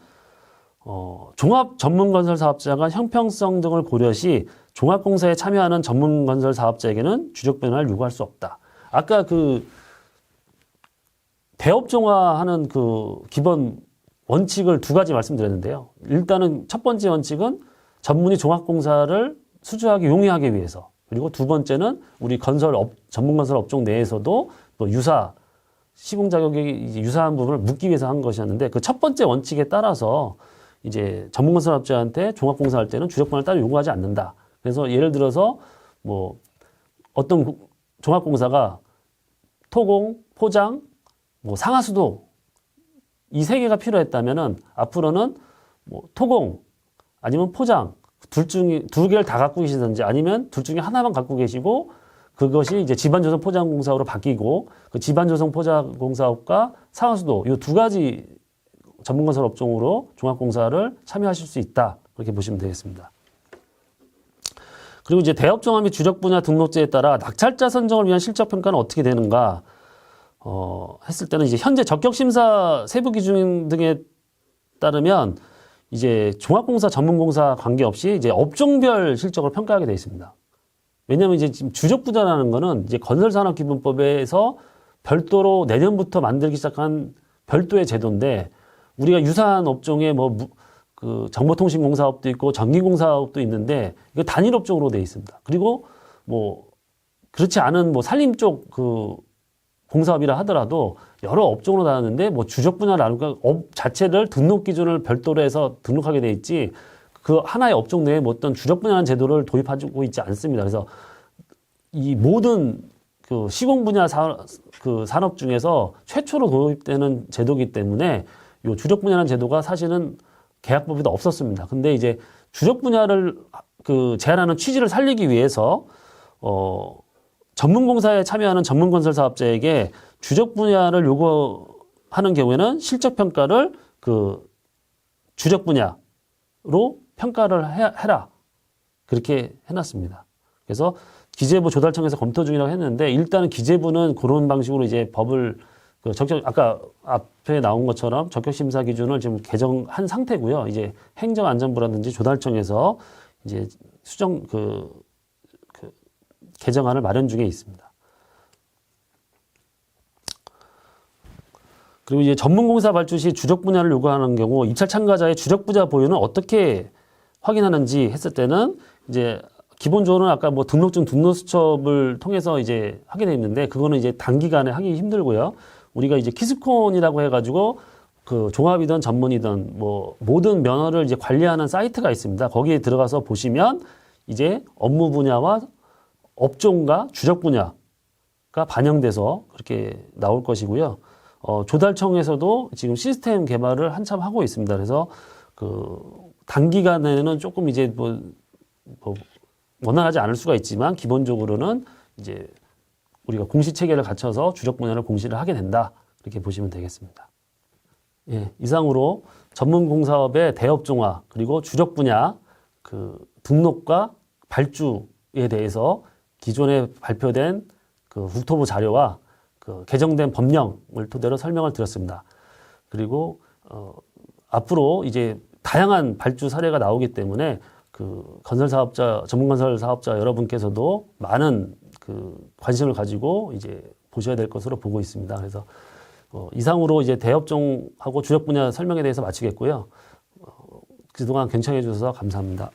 A: 종합 전문건설 사업자가 형평성 등을 고려 시 종합공사에 참여하는 전문건설 사업자에게는 주력 분야를 요구할 수 없다. 아까 그 대업종화하는 그 기본 원칙을 두 가지 말씀드렸는데요. 일단은 첫 번째 원칙은 전문이 종합공사를 수주하기 용이하기 위해서, 그리고 두 번째는 우리 전문건설 업종 내에서도 또 시공 자격이 유사한 부분을 묻기 위해서 한 것이었는데, 그 첫 번째 원칙에 따라서 이제 전문건설업자한테 종합공사 할 때는 주력 분야를 따로 요구하지 않는다. 그래서 예를 들어서 뭐 어떤 종합공사가 토공, 포장, 뭐 상하수도 이 세 개가 필요했다면은 앞으로는 뭐 토공 아니면 포장 두 개를 다 갖고 계시든지 아니면 둘 중에 하나만 갖고 계시고, 그것이 이제 지반조성 포장공사업으로 바뀌고, 그 지반조성 포장공사업과 상하수도 이 두 가지 전문건설 업종으로 종합공사를 참여하실 수 있다. 그렇게 보시면 되겠습니다. 그리고 이제 대업종합 및 주력 분야 등록제에 따라 낙찰자 선정을 위한 실적 평가는 어떻게 되는가 했을 때는 이제 현재 적격심사 세부 기준 등에 따르면 이제 종합공사 전문공사 관계없이 이제 업종별 실적을 평가하게 되어 있습니다. 왜냐하면 이제 지금 주력 분야라는 거는 이제 건설산업기본법에서 별도로 내년부터 만들기 시작한 별도의 제도인데, 우리가 유사한 업종에 그 정보통신공사업도 있고 전기공사업도 있는데 이거 단일 업종으로 되어 있습니다. 그리고 뭐 그렇지 않은 뭐 산림 쪽 그 공사업이라 하더라도 여러 업종으로 나왔는데 뭐 주력 분야라든가 업 자체를 등록 기준을 별도로 해서 등록하게 돼 있지, 그 하나의 업종 내에 뭐 어떤 주력 분야라는 제도를 도입하고 있지 않습니다. 그래서 이 모든 그 시공 분야 그 산업 중에서 최초로 도입되는 제도이기 때문에 이 주력 분야라는 제도가 사실은 계약법에도 없었습니다. 근데 이제 주력 분야를 그 제한하는 취지를 살리기 위해서 전문공사에 참여하는 전문건설 사업자에게 주력 분야를 요구하는 경우에는 실적 평가를 그 주력 분야로 평가를 해라. 그렇게 해놨습니다. 그래서 기재부 조달청에서 검토 중이라고 했는데 일단은 기재부는 그런 방식으로 이제 법을 아까 앞에 나온 것처럼 적격 심사 기준을 지금 개정한 상태고요. 이제 행정안전부라든지 조달청에서 이제 개정안을 마련 중에 있습니다. 그리고 이제 전문공사 발주 시 주력 분야를 요구하는 경우 입찰 참가자의 주력 분야 보유는 어떻게 확인하는지 했을 때는 이제 기본적으로는 아까 뭐 등록증 등록수첩을 통해서 이제 하게 돼 있는데 그거는 이제 단기간에 하기 힘들고요. 우리가 이제 키스콘이라고 해가지고 그 종합이든 전문이든 뭐 모든 면허를 이제 관리하는 사이트가 있습니다. 거기에 들어가서 보시면 이제 업무 분야와 업종과 주력 분야가 반영돼서 그렇게 나올 것이고요. 조달청에서도 지금 시스템 개발을 한참 하고 있습니다. 그래서 그 단기간에는 조금 이제 뭐 원활하지 않을 수가 있지만 기본적으로는 이제 우리가 공시 체계를 갖춰서 주력 분야를 공시를 하게 된다. 이렇게 보시면 되겠습니다. 예, 이상으로 전문공사업의 대업종화 그리고 주력 분야 그 등록과 발주에 대해서 기존에 발표된 그 국토부 자료와 그 개정된 법령을 토대로 설명을 드렸습니다. 그리고 앞으로 이제 다양한 발주 사례가 나오기 때문에 그 전문건설 사업자 여러분께서도 많은 그 관심을 가지고 이제 보셔야 될 것으로 보고 있습니다. 그래서 이상으로 이제 대업종하고 주력 분야 설명에 대해서 마치겠고요. 그동안 경청해 주셔서 감사합니다.